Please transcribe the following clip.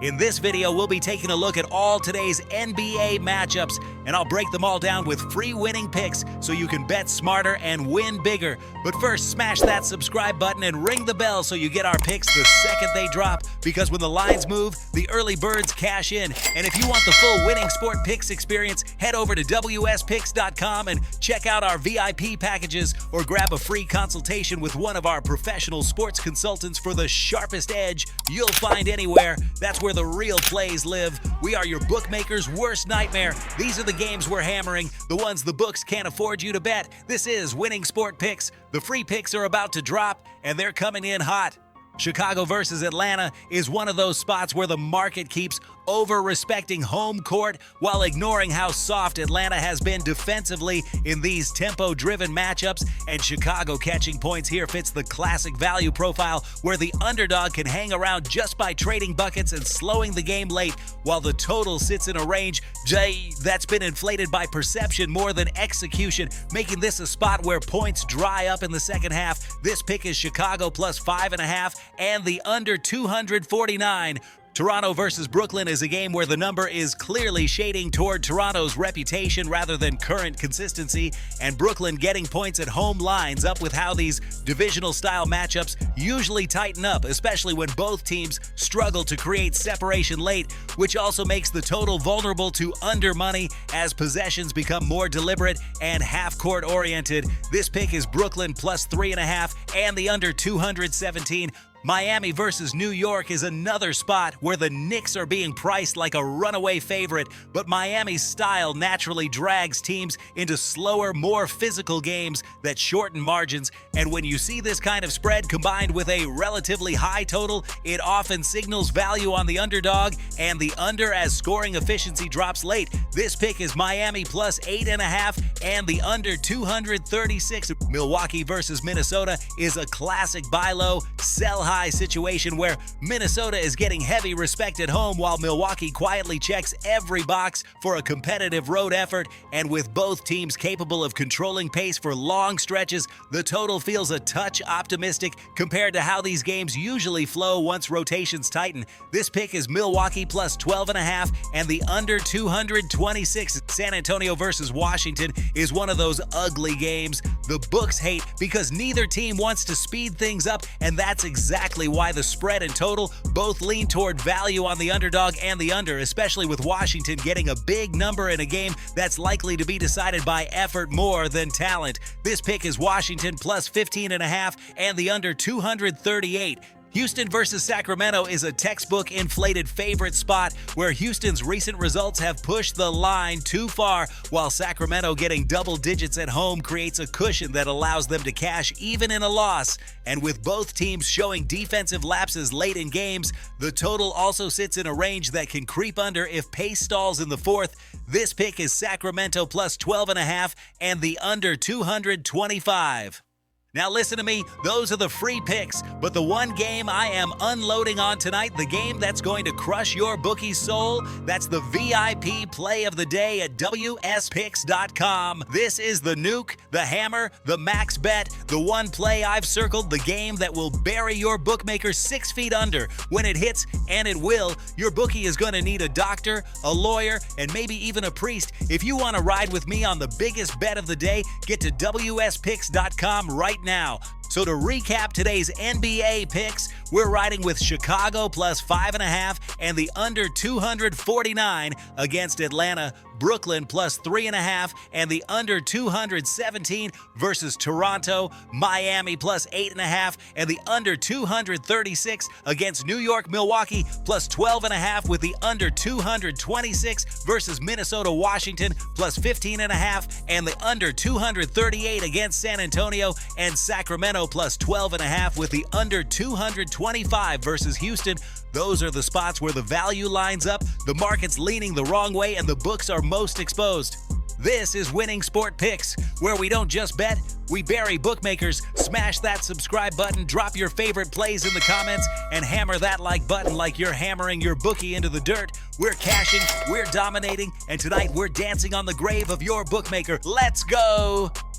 In this video, we'll be taking a look at all today's NBA matchups, and I'll break them all down with free winning picks so you can bet smarter and win bigger. But first, smash that subscribe button and ring the bell so you get our picks the second they drop, because when the lines move, the early birds cash in. And if you want the full Winning Sport Picks experience, head over to wspicks.com and check out our VIP packages, or grab a free consultation with one of our professional sports consultants for the sharpest edge you'll find anywhere. That's where the real plays live. We are your bookmaker's worst nightmare. These are the games we're hammering, the ones the books can't afford you to bet. This is Winning Sport Picks. The free picks are about to drop, and they're coming in hot. Chicago versus Atlanta is one of those spots where the market keeps over-respecting home court while ignoring how soft Atlanta has been defensively in these tempo-driven matchups, and Chicago catching points here fits the classic value profile where the underdog can hang around just by trading buckets and slowing the game late, while the total sits in a range that's been inflated by perception more than execution, making this a spot where points dry up in the second half. This pick is Chicago plus 5.5 and the under 249. Toronto versus Brooklyn is a game where the number is clearly shading toward Toronto's reputation rather than current consistency, and Brooklyn getting points at home lines up with how these divisional-style matchups usually tighten up, especially when both teams struggle to create separation late, which also makes the total vulnerable to under money as possessions become more deliberate and half-court oriented. This pick is Brooklyn plus 3.5 and the under 217. Miami versus New York is another spot where the Knicks are being priced like a runaway favorite, but Miami's style naturally drags teams into slower, more physical games that shorten margins, and when you see this kind of spread combined with a relatively high total, it often signals value on the underdog and the under as scoring efficiency drops late. This pick is Miami plus 8.5 and the under 236. Milwaukee versus Minnesota is a classic buy low, sell high situation where Minnesota is getting heavy respect at home while Milwaukee quietly checks every box for a competitive road effort, and with both teams capable of controlling pace for long stretches, the total feels a touch optimistic compared to how these games usually flow once rotations tighten. This pick is Milwaukee plus 12.5 and the under 226. San Antonio versus Washington is one of those ugly games the books hate because neither team wants to speed things up, and that's exactly why the spread and total both lean toward value on the underdog and the under, especially with Washington getting a big number in a game that's likely to be decided by effort more than talent. This pick is Washington plus 15.5 and the under 238. Houston versus Sacramento is a textbook inflated favorite spot where Houston's recent results have pushed the line too far, while Sacramento getting double digits at home creates a cushion that allows them to cash even in a loss. And with both teams showing defensive lapses late in games, the total also sits in a range that can creep under if pace stalls in the fourth. This pick is Sacramento plus 12.5 and the under 225. Now listen to me, those are the free picks, but the one game I am unloading on tonight, the game that's going to crush your bookie's soul, that's the VIP play of the day at wspicks.com. This is the nuke, the hammer, the max bet, the one play I've circled, the game that will bury your bookmaker 6 feet under. When it hits, and it will, your bookie is going to need a doctor, a lawyer, and maybe even a priest. If you want to ride with me on the biggest bet of the day, get to wspicks.com right now. So to recap today's NBA picks, we're riding with Chicago plus 5.5 and the under 249 against Atlanta, Brooklyn plus 3.5 and the under 217 versus Toronto, Miami plus 8.5 and the under 236 against New York, Milwaukee plus 12.5 with the under 226 versus Minnesota, Washington plus 15.5 and the under 238 against San Antonio, and Sacramento plus 12.5 with the under 225 versus Houston. Those are the spots where the value lines up, the market's leaning the wrong way, and the books are most exposed. This is Winning Sport Picks, where we don't just bet, we bury bookmakers. Smash that subscribe button, drop your favorite plays in the comments, and hammer that like button like you're hammering your bookie into the dirt. We're cashing, we're dominating, and tonight we're dancing on the grave of your bookmaker. Let's go!